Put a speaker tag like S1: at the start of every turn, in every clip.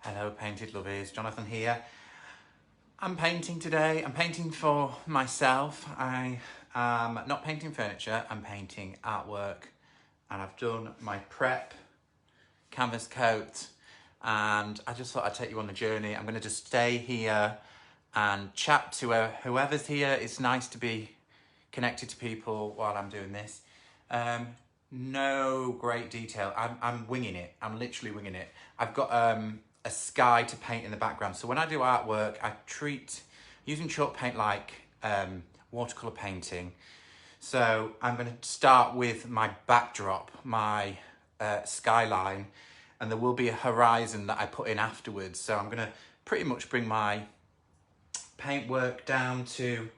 S1: Hello Painted Lovies, Jonathan here. I'm painting today. I'm painting for myself. I am not painting furniture, I'm painting artwork. And I've done my prep canvas coat and I just thought I'd take you on the journey. I'm going to just stay here and chat to whoever's here. It's nice to be connected to people while I'm doing this. No great detail. I'm winging it. I'm literally winging it. I've got a sky to paint in the background. So when I do artwork, I treat using chalk paint like watercolor painting. So I'm going to start with my backdrop, my skyline, and there will be a horizon that I put in afterwards. So I'm going to pretty much bring my paintwork down to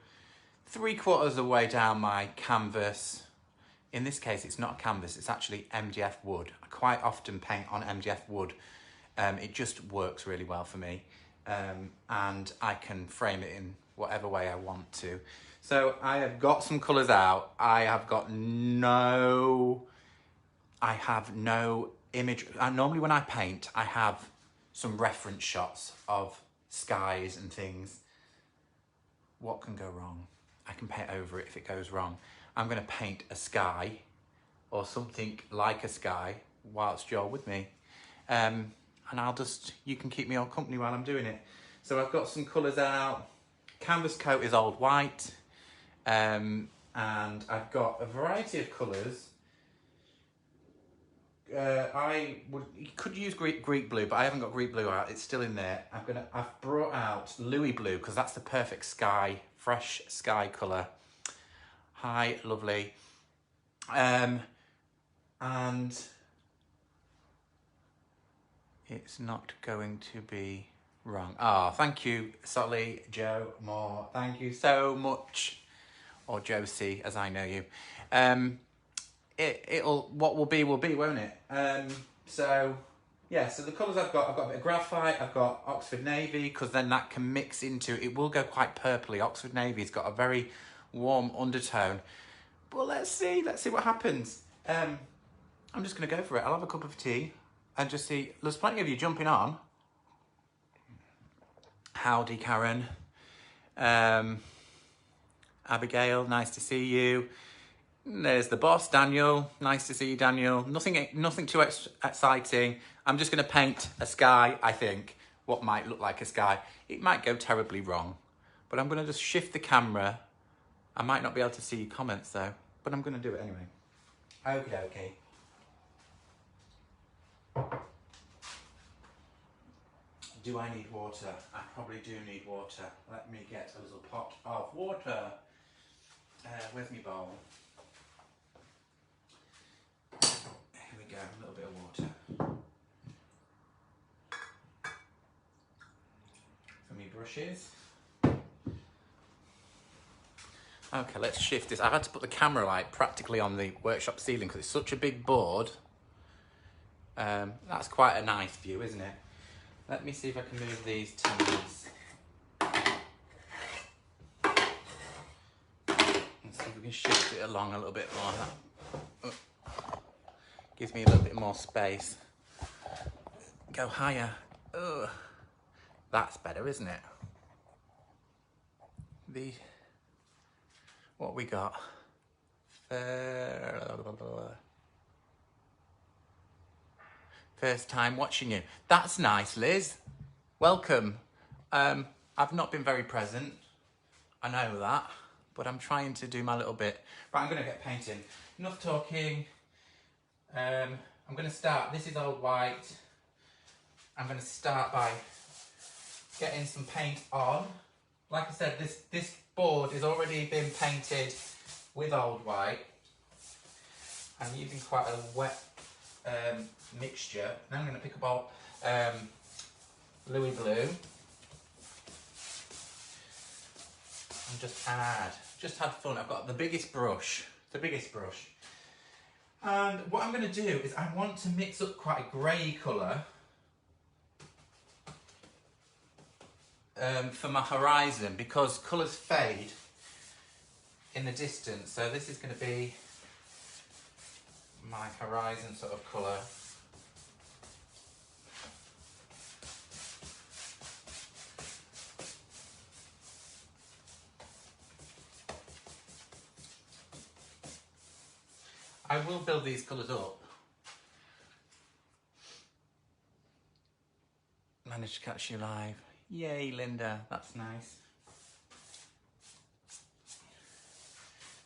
S1: 3/4 of the way down my canvas. In this case, it's not a canvas, it's actually MDF wood. I quite often paint on MDF wood. It just works really well for me. And I can frame it in whatever way I want to. So I have got some colours out. I have no image. Normally when I paint, I have some reference shots of skies and things. What can go wrong? I can paint over it if it goes wrong. I'm going to paint a sky or something like a sky whilst you're with me. And you can keep me on company while I'm doing it. So I've got some colours out. Canvas coat is old white. And I've got a variety of colours. You could use Greek blue, but I haven't got Greek blue out. It's still in there. I've brought out Louis blue because that's the perfect sky, fresh sky colour. Hi, lovely. And it's not going to be wrong. Ah, thank you, Solly, Joe Moore. Thank you so much, or Josie, as I know you. What will be, won't it? So the colours I've got a bit of graphite, I've got Oxford Navy, because then that can mix into, it will go quite purpley. Oxford Navy's got a very warm undertone. Well, let's see what happens. I'm just going to go for it. I'll have a cup of tea and just see. There's plenty of you jumping on. Howdy, Karen. Abigail, nice to see you. There's the boss, Daniel. Nice to see you, Daniel. Nothing too exciting. I'm just going to paint a sky, I think, what might look like a sky. It might go terribly wrong, but I'm going to just shift the camera. I might not be able to see your comments though, but I'm going to do it anyway. Okay. Do I need water? I probably do need water. Let me get a little pot of water. Where's my bowl? Here we go, a little bit of water. For me brushes. Okay, let's shift this. I've had to put the camera light practically on the workshop ceiling because it's such a big board. That's quite a nice view, isn't it? Let me see if I can move these tins. Let's see if we can shift it along a little bit more. Gives me a little bit more space. Go higher. Ugh. That's better, isn't it? What we got? First time watching you. That's nice, Liz. Welcome. I've not been very present. I know that, but I'm trying to do my little bit. Right, I'm going to get painting. Enough talking. I'm going to start. This is old white. I'm going to start by getting some paint on. Like I said, this board has already been painted with old white. I'm using quite a wet mixture. Now I'm going to pick up Louis blue and just have fun. I've got the biggest brush. And what I'm going to do is I want to mix up quite a grey colour for my horizon because colours fade in the distance. So this is going to be my horizon sort of colour. I will build these colours up. Managed to catch you live. Yay, Linda, that's nice.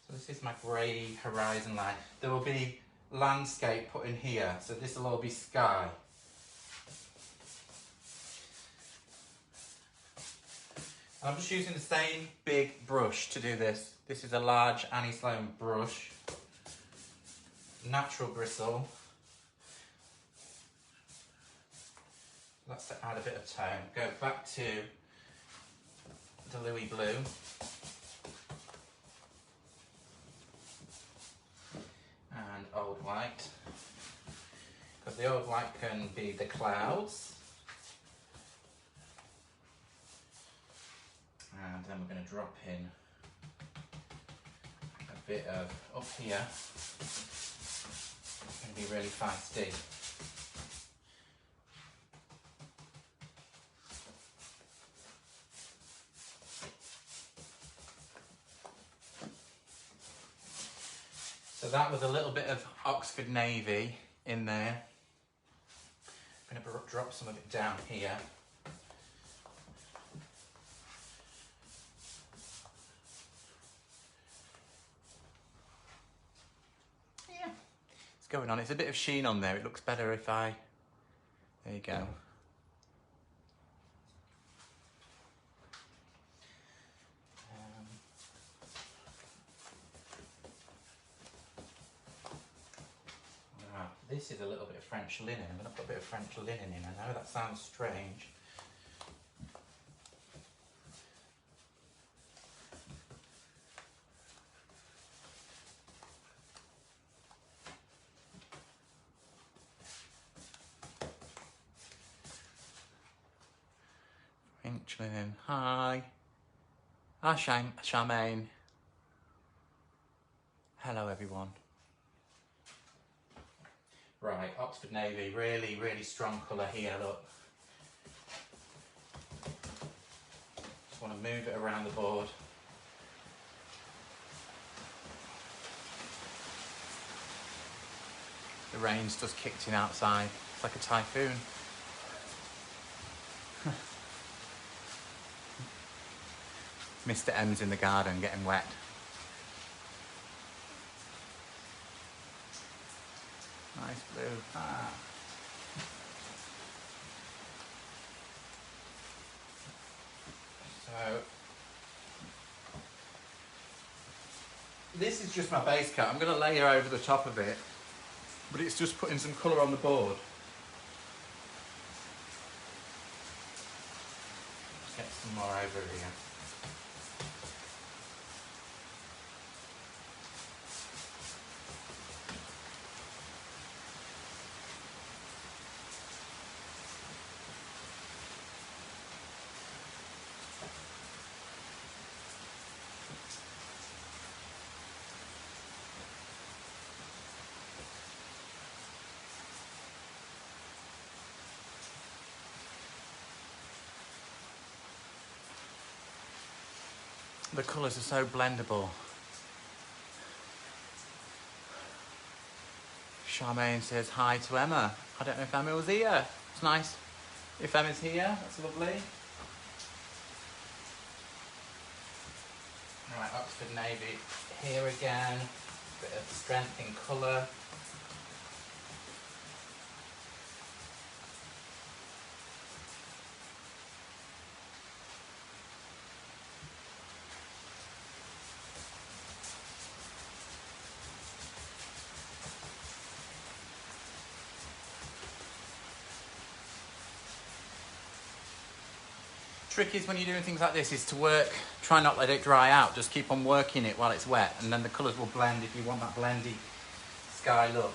S1: So this is my grey horizon line. There will be landscape put in here, so this will all be sky. I'm just using the same big brush to do this. This is a large Annie Sloan brush. Natural bristle. That's to add a bit of tone. Go back to the Louis Blue. And Old White. Because the Old White can be the clouds. And then we're going to drop in a bit of up here. It's going to be really feisty. So that was a little bit of Oxford Navy in there. I'm going to drop some of it down here. Yeah, it's going on. It's a bit of sheen on there. It looks better if I... There you go. This is a little bit of French linen. I'm going to put a bit of French linen in. I know that sounds strange. French linen. Hi. Hi, Charmaine. Hello, everyone. Right, Oxford Navy, really, really strong colour here, look. Just want to move it around the board. The rain's just kicked in outside. It's like a typhoon. Mr. M's in the garden getting wet. Nice blue. Ah. So, this is just my base coat. I'm going to layer over the top of it, but it's just putting some colour on the board. Let's get some more over here. The colours are so blendable. Charmaine says hi to Emma. I don't know if Emma was here. It's nice if Emma's here. That's lovely. Right, Oxford Navy here again. Bit of strength in colour. Trick is when you're doing things like this is to work, try not let it dry out, just keep on working it while it's wet and then the colours will blend if you want that blendy sky look.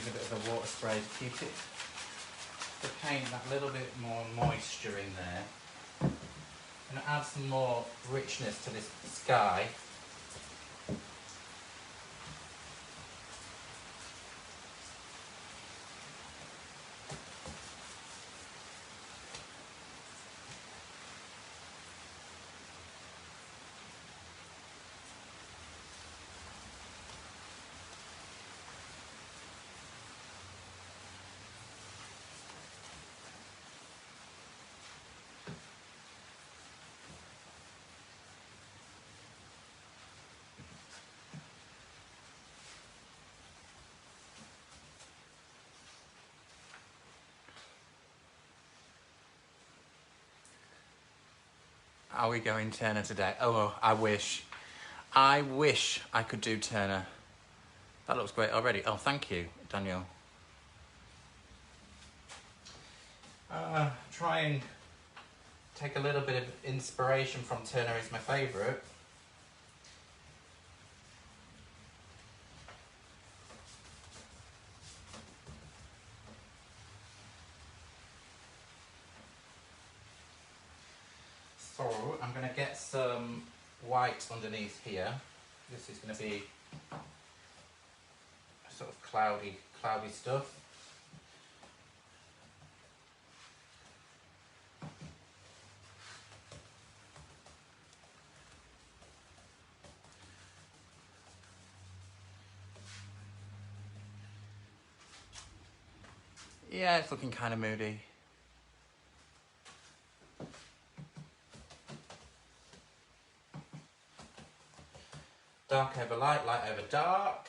S1: use a bit of a water spray to keep it, to paint that little bit more moisture in there. And add some more richness to this sky. Are we going Turner today? Oh, I wish. I wish I could do Turner. That looks great already. Oh, thank you, Daniel. Try and take a little bit of inspiration from Turner is my favourite. So I'm going to get some white underneath here. This is going to be sort of cloudy stuff. Yeah, it's looking kind of moody. Dark over light, light over dark.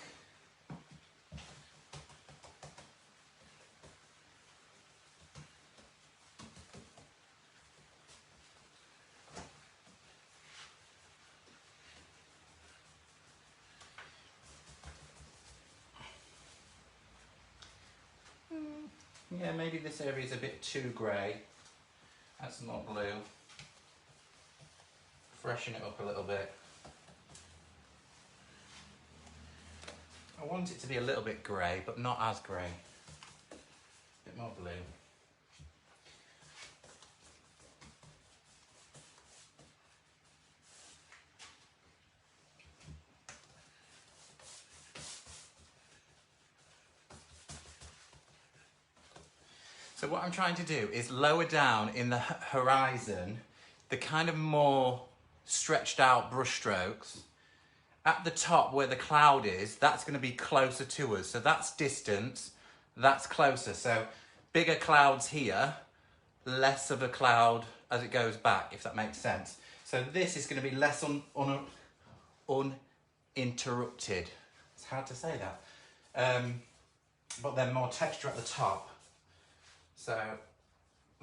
S1: Yeah, maybe this area is a bit too grey. That's not blue. Freshen it up a little bit. I want it to be a little bit grey, but not as grey. A bit more blue. So what I'm trying to do is lower down in the horizon the kind of more stretched out brush strokes. At the top where the cloud is, that's going to be closer to us. So that's distance, that's closer. So bigger clouds here, less of a cloud as it goes back, if that makes sense. So this is going to be less uninterrupted. It's hard to say that. But then more texture at the top. So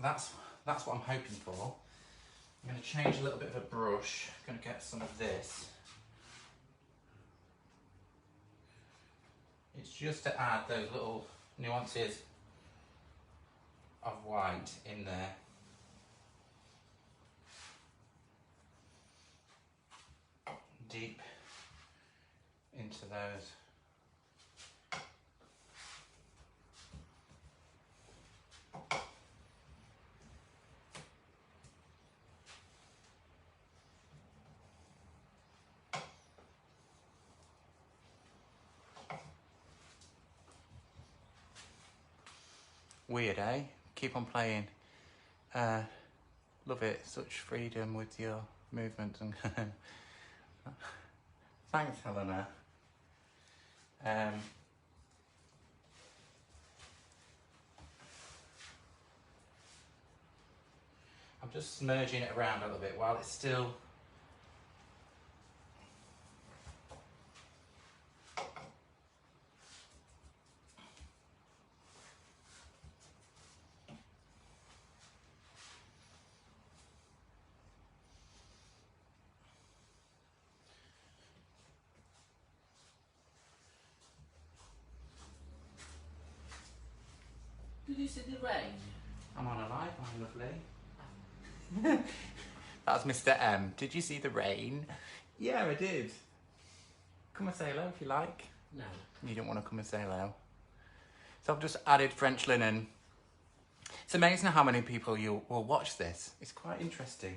S1: that's what I'm hoping for. I'm going to change a little bit of a brush. I'm going to get some of this. It's just to add those little nuances of white in there. Deep into those. Weird, eh? Keep on playing. Love it. Such freedom with your movements and thanks, Helena. I'm just smudging it around a little bit while it's still
S2: Did you see the rain?
S1: I'm on a live, my lovely. That's Mr. M. Did you see the rain? Yeah, I did. Come and say hello if you like.
S2: No.
S1: You don't want to come and say hello? So I've just added French linen. It's amazing how many people you will watch this. It's quite interesting.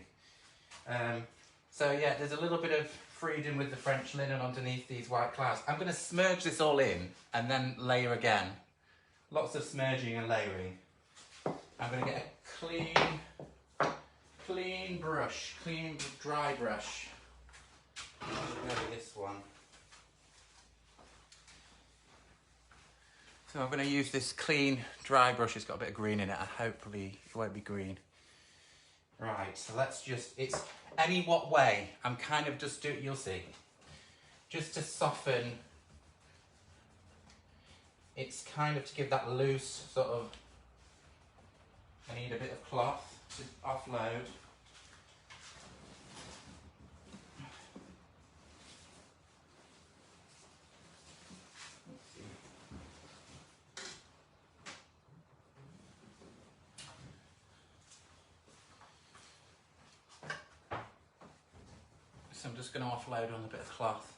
S1: So yeah, there's a little bit of freedom with the French linen underneath these white clouds. I'm going to smudge this all in and then layer again. Lots of smudging and layering. I'm going to get a clean brush, clean dry brush. Maybe this one. So I'm going to use this clean dry brush. It's got a bit of green in it. Hopefully it won't be green. Right, so let's just, it's any what way. I'm kind of just doing, you'll see. Just to soften. It's kind of to give that loose sort of, I need a bit of cloth to offload. So I'm just going to offload on a bit of cloth.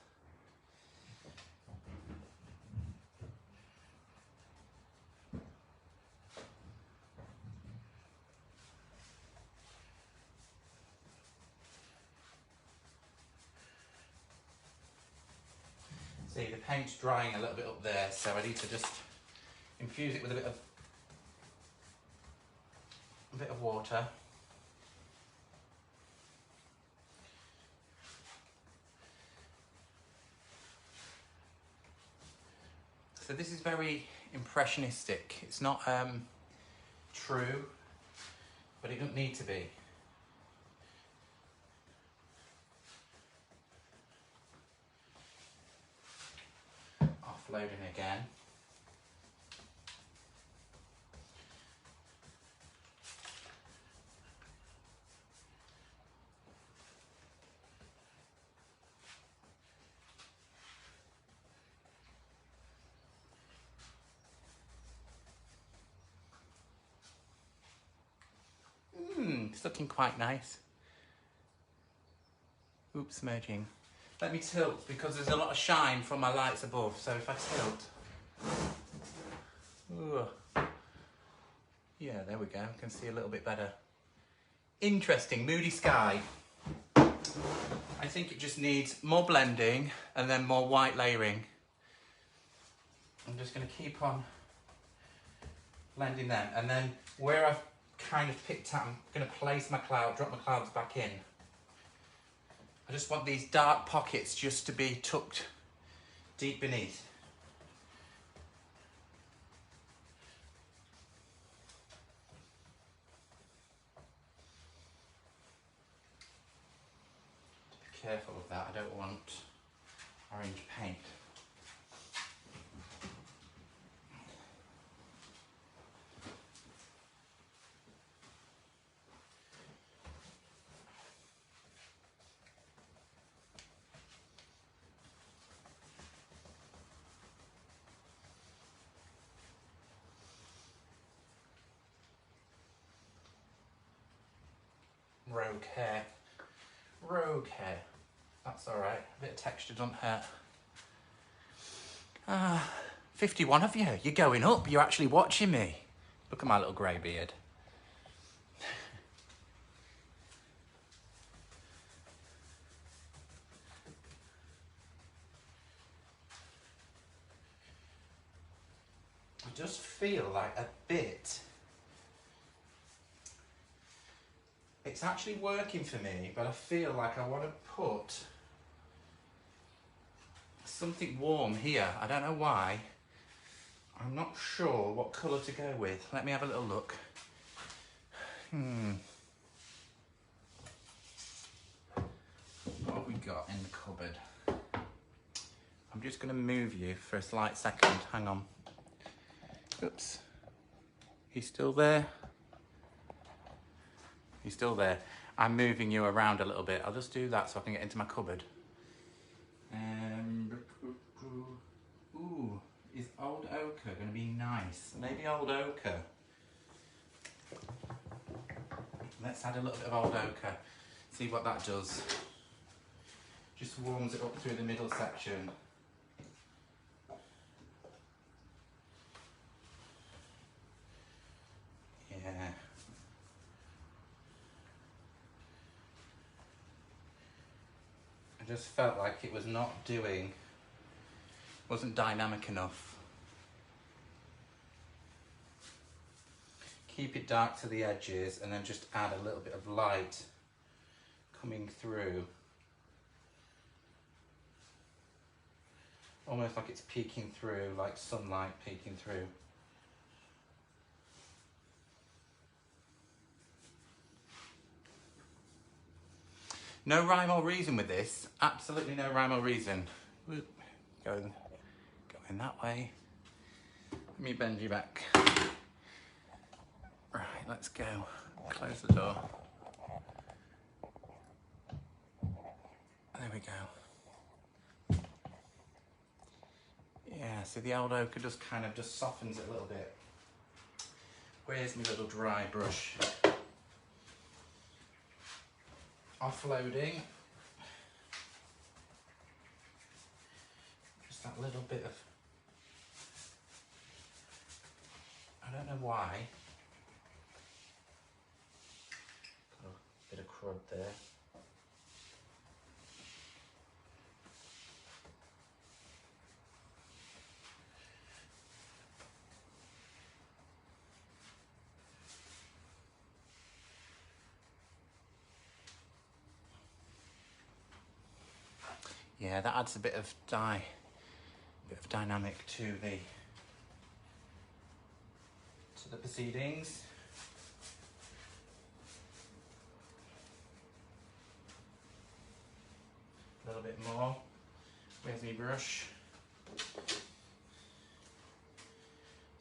S1: See, the paint's drying a little bit up there, so I need to just infuse it with a bit of water. So this is very impressionistic. It's not true, but it doesn't need to be. Offloading again. It's looking quite nice. Oops, merging. Let me tilt because there's a lot of shine from my lights above, so if I tilt. Ooh. Yeah, there we go. I can see a little bit better. Interesting, moody sky. I think it just needs more blending and then more white layering. I'm just going to keep on blending them, and then where I've kind of picked out, I'm going to place my cloud, drop my clouds back in. I just want these dark pockets just to be tucked deep beneath. Be careful of that, I don't want orange paint. Rogue hair, that's all right, a bit of texture doesn't hurt. 51 of you, you're going up, you're actually watching me. Look at my little grey beard. I just feel like a bit, it's actually working for me, but I feel like I want to put something warm here. I don't know why. I'm not sure what colour to go with. Let me have a little look. What have we got in the cupboard? I'm just going to move you for a slight second. Hang on. Oops. He's still there? He's still there. I'm moving you around a little bit. I'll just do that so I can get into my cupboard. Ooh, is old ochre going to be nice? Maybe old ochre. Let's add a little bit of old ochre. See what that does. Just warms it up through the middle section. I just felt like it was wasn't dynamic enough. Keep it dark to the edges and then just add a little bit of light coming through. Almost like it's peeking through, like sunlight peeking through. No rhyme or reason with this. Absolutely no rhyme or reason. Going that way. Let me bend you back. Right, let's go. Close the door. There we go. Yeah, see the old ochre just kind of just softens it a little bit. Where's my little dry brush? Offloading. Just that little bit of, I don't know why. Got a bit of crud there. Yeah, that adds a bit of dynamic to the proceedings. A little bit more. Where's my brush?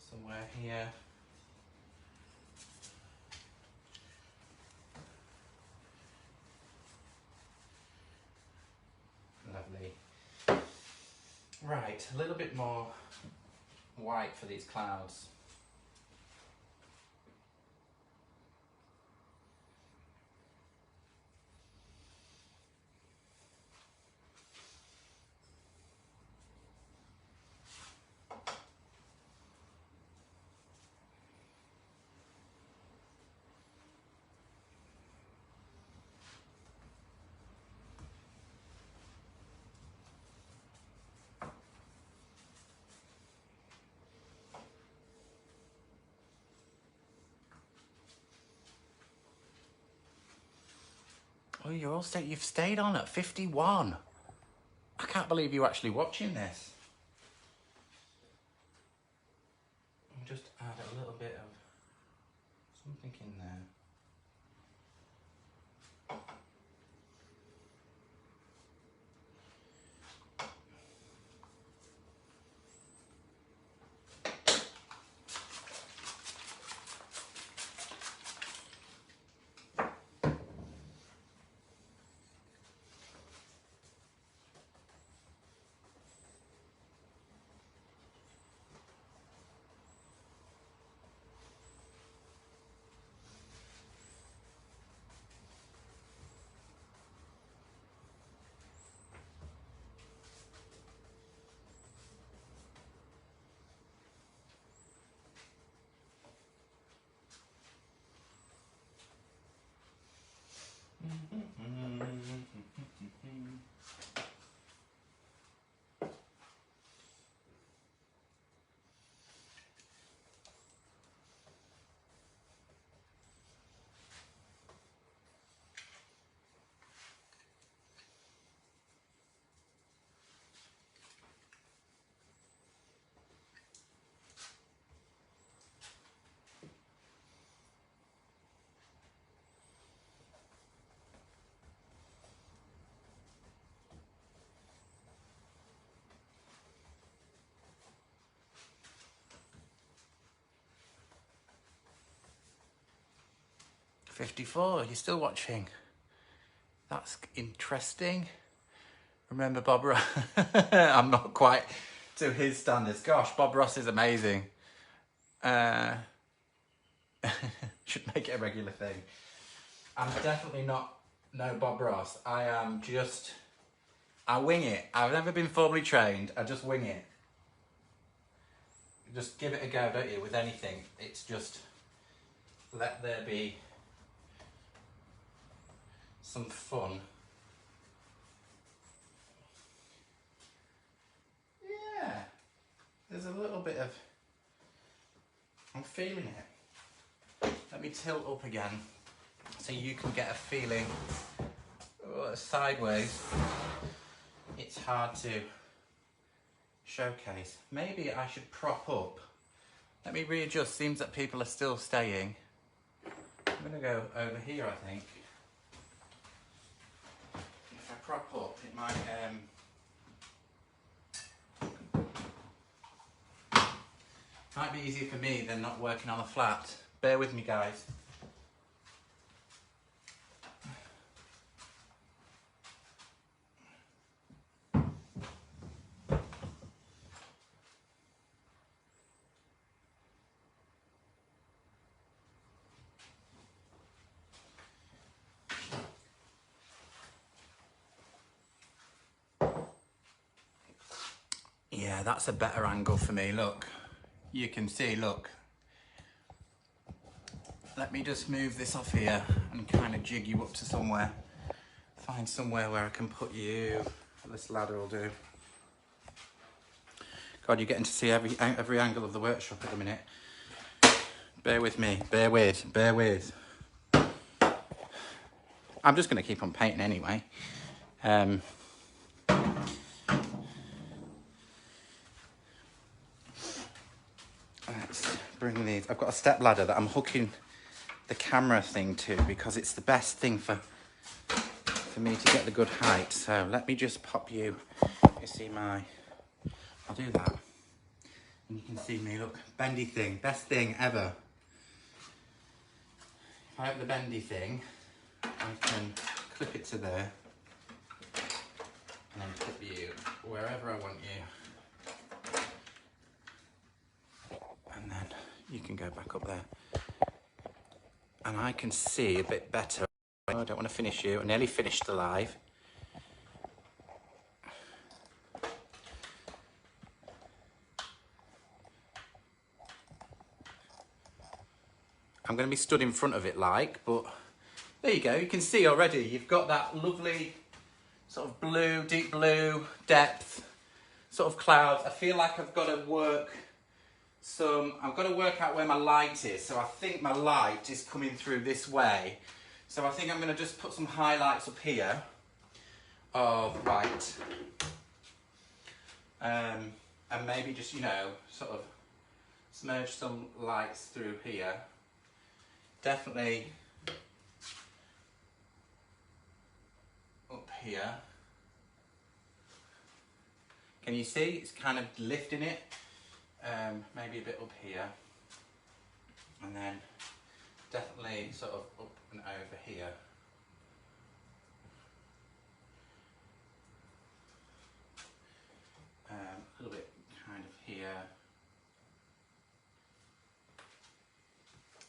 S1: Somewhere here. Lovely. Right, a little bit more white for these clouds. Oh, you've stayed on at 51. I can't believe you're actually watching this. I'll just add a little bit of something in there. $54, you're still watching. That's interesting. Remember Bob Ross? I'm not quite to his standards. Gosh, Bob Ross is amazing. Should make it a regular thing. I'm definitely not no Bob Ross. I wing it. I've never been formally trained. I just wing it. Just give it a go, don't you, with anything. It's just let there be some fun. feeling it. Let me tilt up again so you can get a feeling. Sideways, it's hard to showcase. Maybe I should prop up. Let me readjust. Seems that people are still staying. I'm gonna go over here, I think. If I prop up, it might be easier for me than not working on the flat. Bear with me, guys. Yeah, that's a better angle for me, look. You can see, look. Let me just move this off here and kind of jig you up to somewhere. Find somewhere where I can put you. This ladder will do. God, you're getting to see every angle of the workshop at the minute. Bear with me, bear with. I'm just gonna keep on painting anyway. Let's bring these. I've got a step ladder that I'm hooking the camera thing to because it's the best thing for me to get the good height. So let me just pop you. You see I'll do that. And you can see me, look, bendy thing, best thing ever. If I have the bendy thing, I can clip it to there and then clip you wherever I want you. And then you can go back up there. And I can see a bit better. I don't want to finish you. I nearly finished the live. I'm going to be stood in front of it but there you go. You can see already you've got that lovely sort of blue, deep blue depth, sort of clouds. I feel like I've got to work out where my light is. So I think my light is coming through this way. So I think I'm going to just put some highlights up here of light. And maybe just, you know, sort of smudge some lights through here. Definitely up here. Can you see? It's kind of lifting it. Maybe a bit up here. And then definitely sort of up and over here. A little bit kind of here.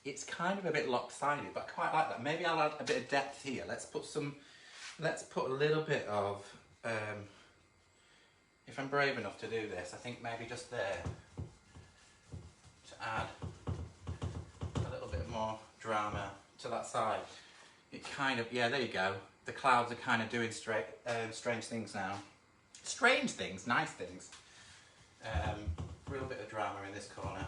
S1: It's kind of a bit lopsided, but I quite like that. Maybe I'll add a bit of depth here. Let's put a little bit of, if I'm brave enough to do this, I think maybe just there, to add a little bit more drama to that side. It kind of, yeah, there you go. The clouds are kind of doing strange things now. Strange things, nice things. Real bit of drama in this corner.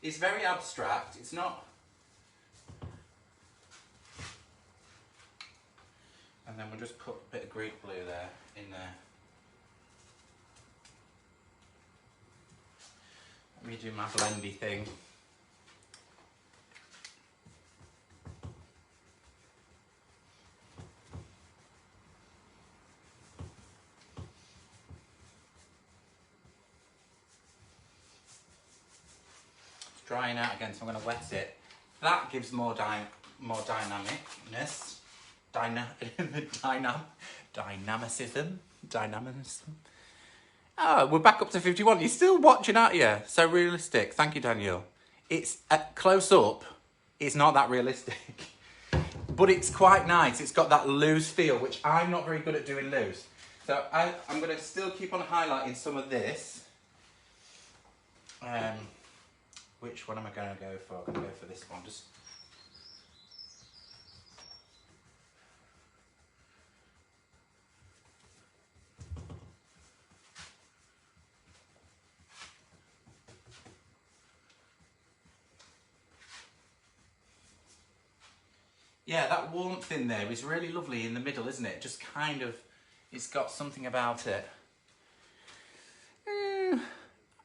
S1: It's very abstract, it's not... And then we'll just put a bit of Greek blue there, in there. Let me do my blendy thing. Drying out again, so I'm going to wet it. That gives more dynamicness, dynamicism. Oh, we're back up to 51. You're still watching, aren't you? So realistic. Thank you, Daniel. It's close up. It's not that realistic, but it's quite nice. It's got that loose feel, which I'm not very good at doing loose. So I'm going to still keep on highlighting some of this. Which one am I going to go for? I'm going to go for this one. Just Yeah, that warmth in there is really lovely in the middle, isn't it? Just kind of, it's got something about it.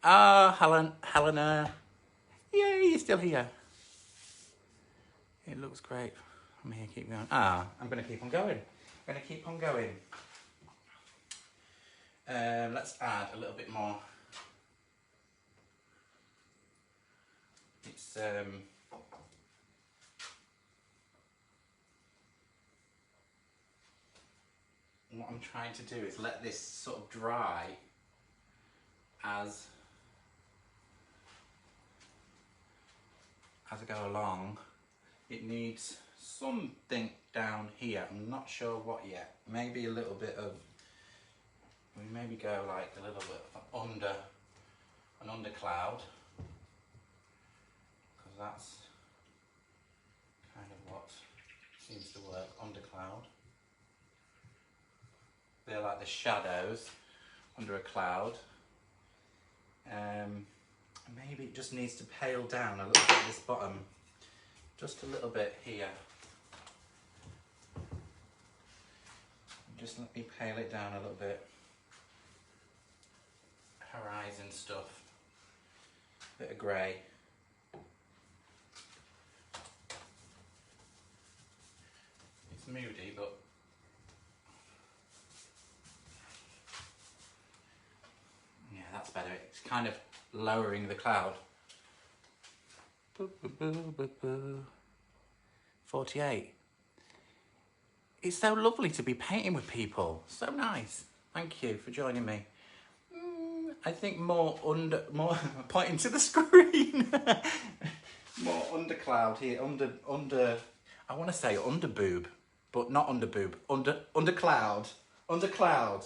S1: Helena. Yay, you're still here. It looks great. I'm here, keep going. I'm going to keep on going. I'm going to keep on going. Let's add a little bit more. It's what I'm trying to do is let this sort of dry as I go along. It needs something down here. I'm not sure what yet. Maybe a little bit of, we maybe go like a little bit under an undercloud, because that's kind of what seems to work. Undercloud. They're like the shadows under a cloud. Maybe it just needs to pale down a little bit at this bottom. Just a little bit here. Just let me pale it down a little bit. Horizon stuff. Bit of grey. It's moody, but yeah, that's better. It's kind of lowering the cloud. 48. It's so lovely to be painting with people. So nice. Thank you for joining me. I think more pointing to the screen. More undercloud here. Under. I want to say under boob, but not under boob. Under cloud. Under cloud.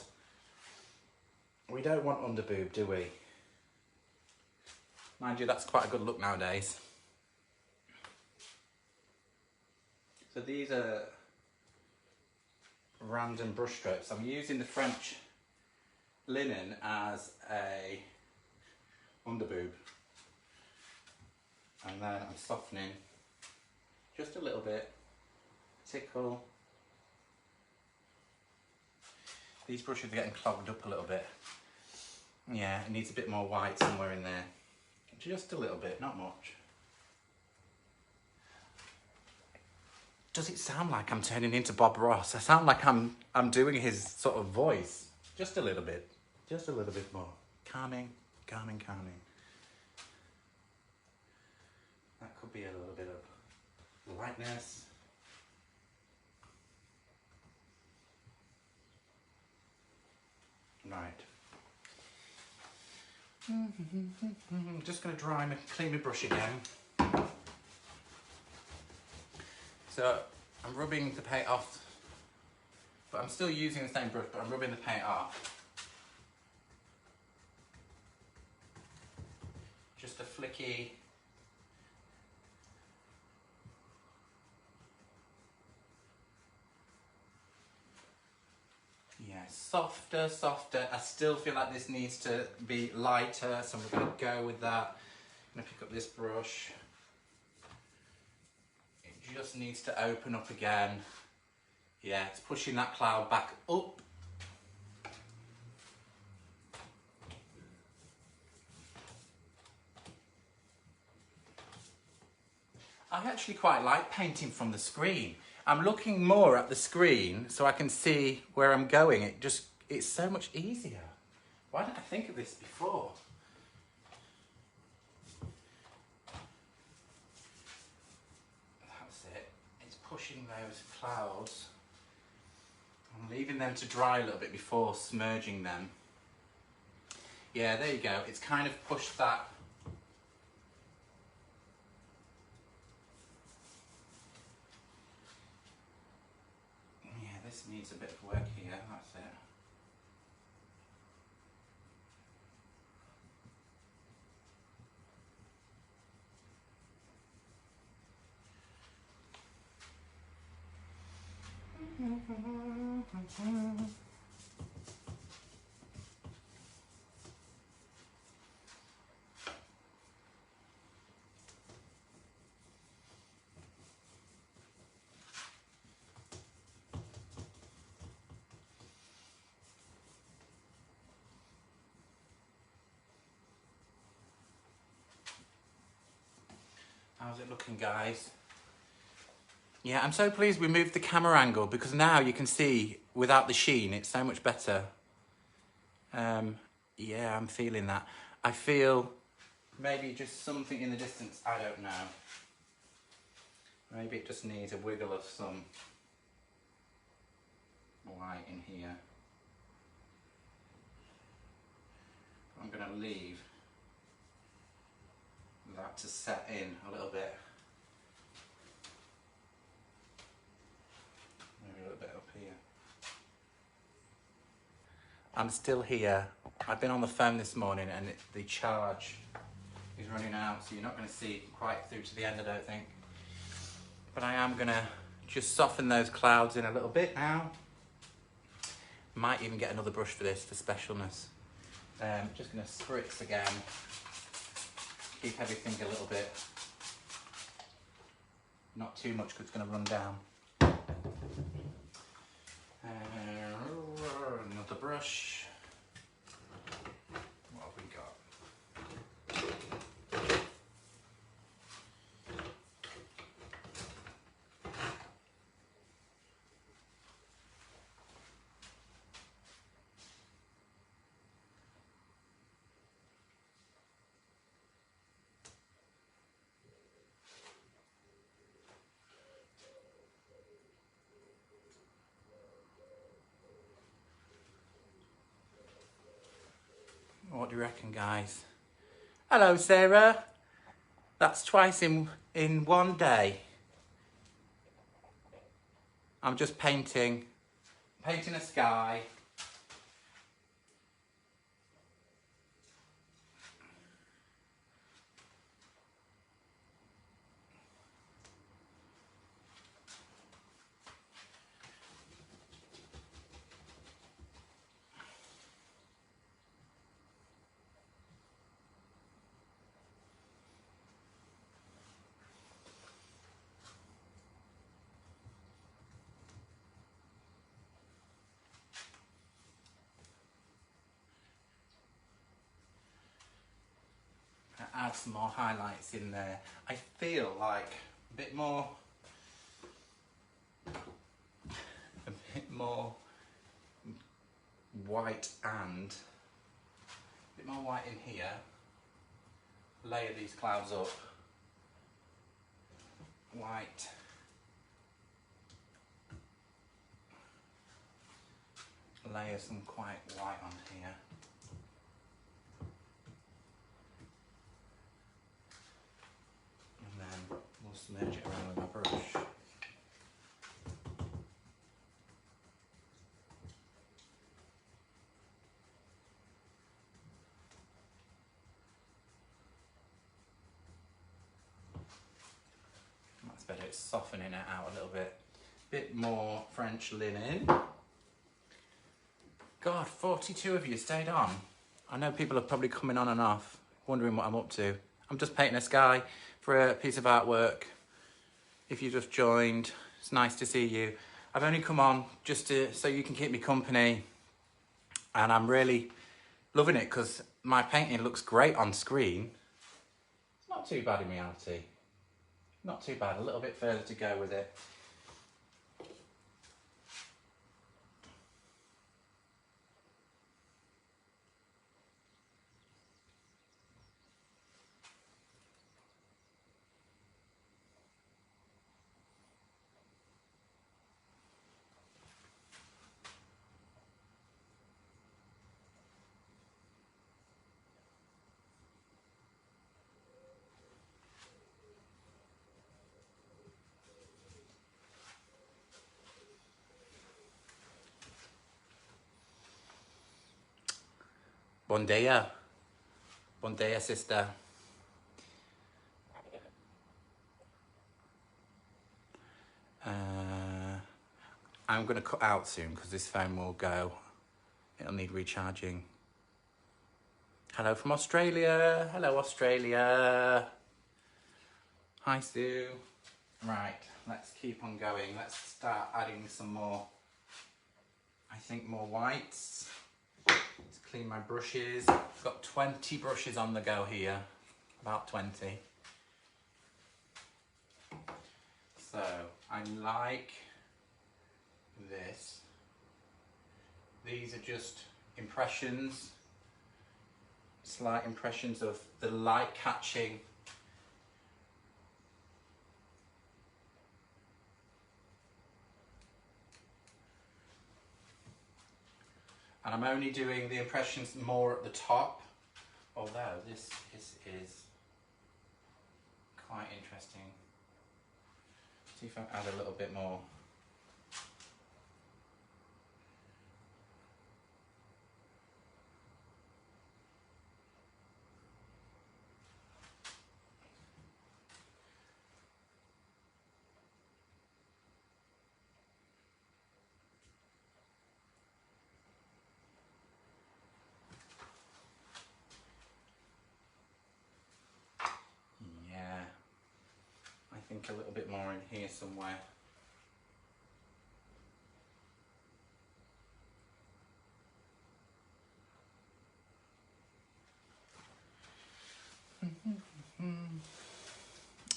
S1: We don't want under boob, do we? Mind you, that's quite a good look nowadays. So these are random brush strokes. I'm using the French linen as a underboob, and then I'm softening just a little bit, tickle. These brushes are getting clogged up a little bit. Yeah, it needs a bit more white somewhere in there. Just a little bit, not much. Does it sound like I'm turning into Bob Ross? I sound like I'm doing his sort of voice. Just a little bit. Just a little bit more. Calming, calming, calming. That could be a little bit of lightness. Right. I'm just going to clean my brush again. So I'm rubbing the paint off, but I'm still using the same brush, but I'm rubbing the paint off. Just a flicky. Yeah, softer, softer. I still feel like this needs to be lighter, so I'm going to go with that. I'm going to pick up this brush. It just needs to open up again. Yeah, it's pushing that cloud back up. I actually quite like painting from the screen. I'm looking more at the screen so I can see where I'm going. It's so much easier. Why didn't I think of this before? That's it. It's pushing those clouds. I'm leaving them to dry a little bit before smudging them. Yeah, there you go. It's kind of pushed that. Yeah, this needs a bit of work here. That's it. How's it looking, guys? Yeah, I'm so pleased we moved the camera angle because now you can see without the sheen, it's so much better. Yeah, I'm feeling that. I feel maybe just something in the distance, I don't know. Maybe it just needs a wiggle of some white in here. I'm going to leave that to set in a little bit. Maybe a little bit up here. I'm still here. I've been on the phone this morning and the charge is running out, so you're not going to see quite through to the end, I don't think. But I am going to just soften those clouds in a little bit now. Might even get another brush for this, for specialness. Just going to spritz again. Keep everything a little bit. Not too much because it's going to run down. Another brush. What have we got? What do you reckon, guys? Hello, Sarah. That's twice in one day. I'm just painting a sky. Add some more highlights in there. I feel like a bit more white and a bit more white in here. Layer these clouds up. White. Layer some quite white on here. And then we'll smudge it around with my brush. That's better, it's softening it out a little bit. Bit more French linen. God, 42 of you stayed on. I know people are probably coming on and off, wondering what I'm up to. I'm just painting a sky for a piece of artwork. If you just joined, it's nice to see you. I've only come on just so you can keep me company. And I'm really loving it because my painting looks great on screen. It's not too bad in reality. Not too bad, a little bit further to go with it. Bon dia. Bon dia, sister. I'm going to cut out soon because this phone will go. It'll need recharging. Hello from Australia. Hello, Australia. Hi, Sue. Right, let's keep on going. Let's start adding some more, I think more whites. Let's clean my brushes. I've got 20 brushes on the go here. About 20. So I like this. These are just impressions, slight impressions of the light catching. And I'm only doing the impressions more at the top, although this is quite interesting. See if I add a little bit more. Yeah, I think a little bit more in here somewhere.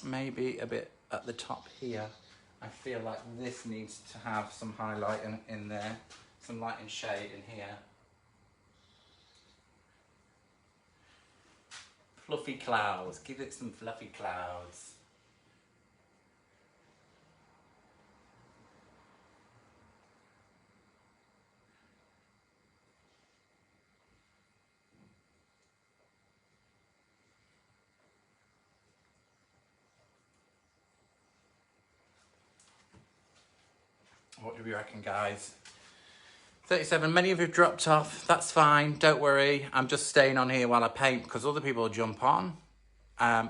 S1: Maybe a bit at the top here. I feel like this needs to have some highlight in there, some light and shade in here. Fluffy clouds, give it some fluffy clouds. What do we reckon, guys? 37, many of you have dropped off, that's fine, don't worry. I'm just staying on here while I paint because other people will jump on. I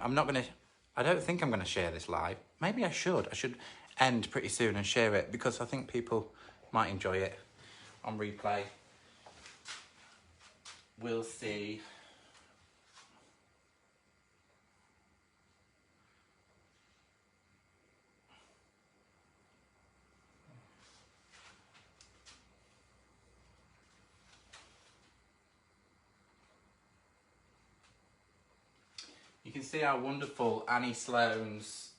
S1: don't think I'm gonna share this live. Maybe I should end pretty soon and share it because I think people might enjoy it on replay. We'll see. You can see how wonderful Annie Sloan's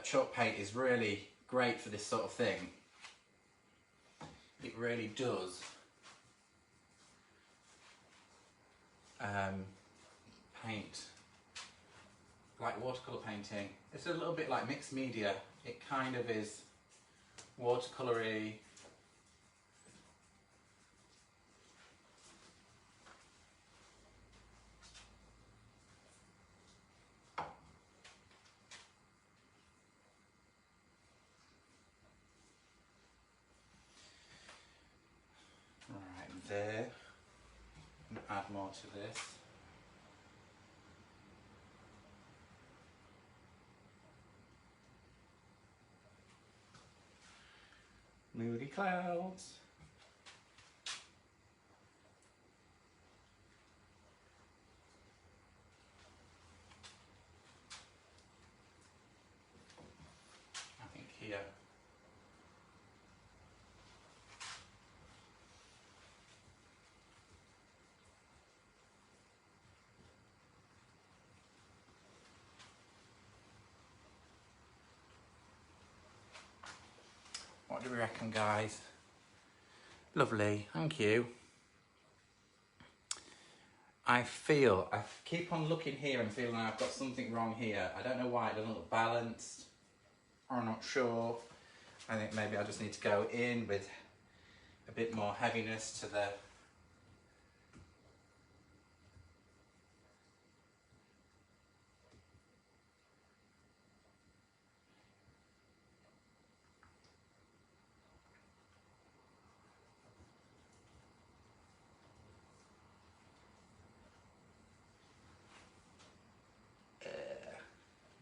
S1: chalk paint is really great for this sort of thing. It really does. Paint like watercolour painting. It's a little bit like mixed media. It kind of is watercolour-y. Right there. And add more to this. Moody clouds. I think here. What do we reckon, guys? Lovely, thank you. I keep on looking here and feeling I've got something wrong here. I don't know why, it doesn't look balanced. I'm not sure. I think maybe I just need to go in with a bit more heaviness to the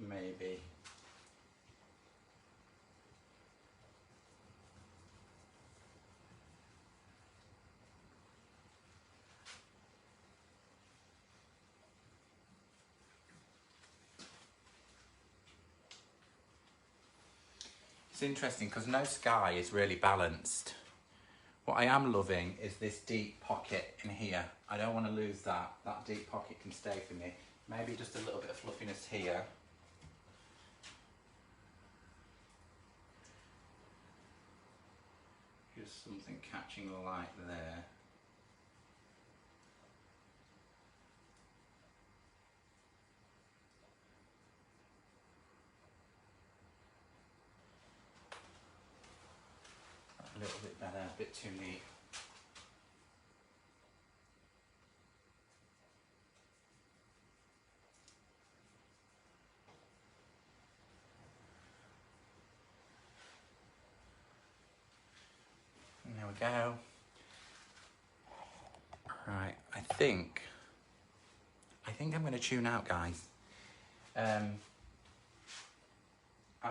S1: maybe. It's interesting because no sky is really balanced. What I am loving is this deep pocket in here. I don't want to lose that. That deep pocket can stay for me. Maybe just a little bit of fluffiness here. catching the light there. A little bit better, a bit too neat. And there we go. Right, I think I'm going to tune out, guys. I'll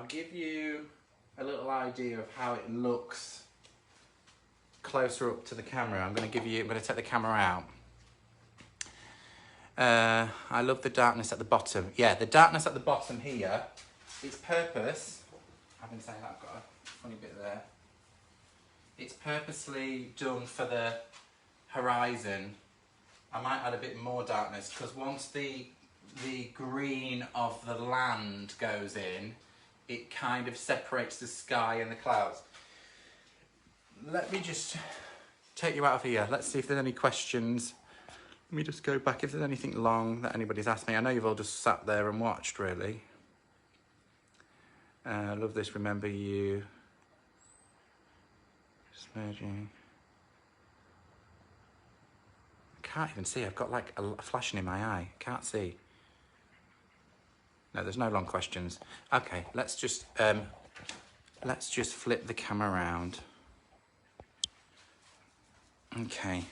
S1: give you a little idea of how it looks closer up to the camera. I'm going to take the camera out. I love the darkness at the bottom. Yeah, the darkness at the bottom here, its purpose, I've been saying that I've got a funny bit there. It's purposely done for the horizon. I might add a bit more darkness because once the green of the land goes in, it kind of separates the sky and the clouds. Let me just take you out of here. Let's see if there's any questions. Let me just go back if there's anything long that anybody's asked me. I know you've all just sat there and watched, really. I love this, remember you. Smudging. I can't even see. I've got like a flashing in my eye. Can't see. No, there's no long questions. Okay, let's just flip the camera around. Okay.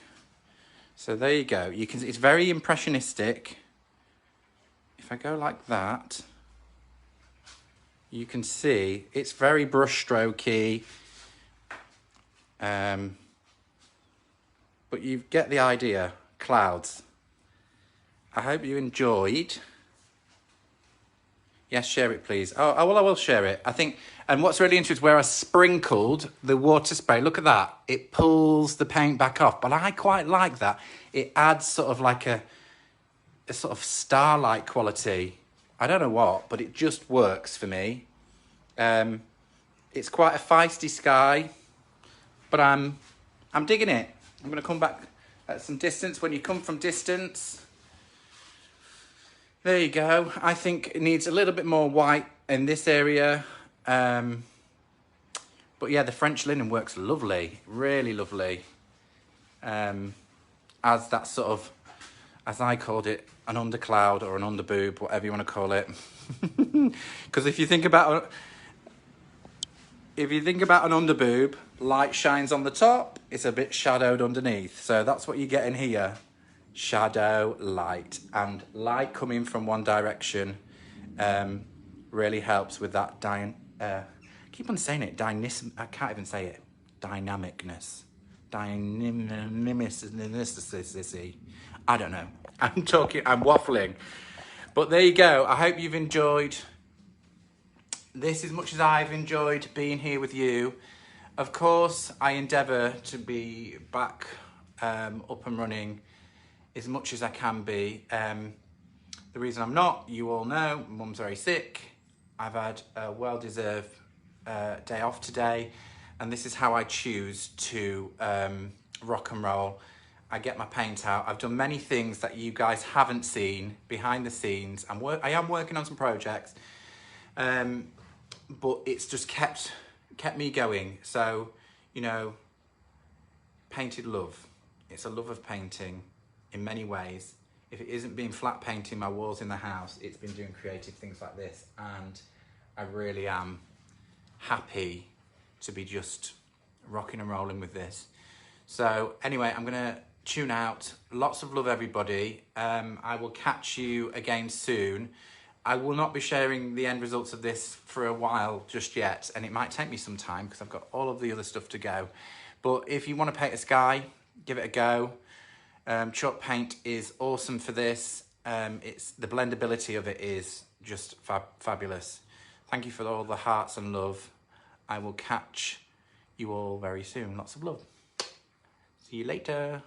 S1: So there you go. You can. It's very impressionistic. If I go like that, you can see it's very brushstrokey. But you get the idea. Clouds. I hope you enjoyed. Yes, share it, please. Oh, well, I will share it. I think, and what's really interesting is where I sprinkled the water spray. Look at that. It pulls the paint back off, but I quite like that. It adds sort of like a sort of starlight quality. I don't know what, but it just works for me. It's quite a feisty sky, but I'm digging it. I'm going to come back at some distance. When you come from distance, there you go. I think it needs a little bit more white in this area. But yeah, the French linen works lovely, really lovely. As that sort of, as I called it, an undercloud or an underboob, whatever you want to call it. Because if you think about an underboob, light shines on the top, it's a bit shadowed underneath. So that's what you get in here. Shadow, light, and light coming from one direction really helps with that I keep on saying it, I can't even say it. Dynamicness. Dynamicity. I don't know. I'm waffling. But there you go. I hope you've enjoyed this as much as I've enjoyed being here with you. Of course, I endeavour to be back up and running as much as I can be. The reason I'm not, you all know, Mum's very sick. I've had a well-deserved day off today, and this is how I choose to rock and roll. I get my paint out. I've done many things that you guys haven't seen behind the scenes. I am working on some projects, but it's just kept me going. So, you know, painted love. It's a love of painting in many ways. If it isn't been flat painting my walls in the house, it's been doing creative things like this, and I really am happy to be just rocking and rolling with this. So anyway, I'm gonna tune out. Lots of love, everybody. I will catch you again soon. I will not be sharing the end results of this for a while just yet, and it might take me some time because I've got all of the other stuff to go. But if you want to paint a sky, give it a go. Chalk paint is awesome for this. It's the blendability of it is just fabulous. Thank you for all the hearts and love. I will catch you all very soon. Lots of love. See you later.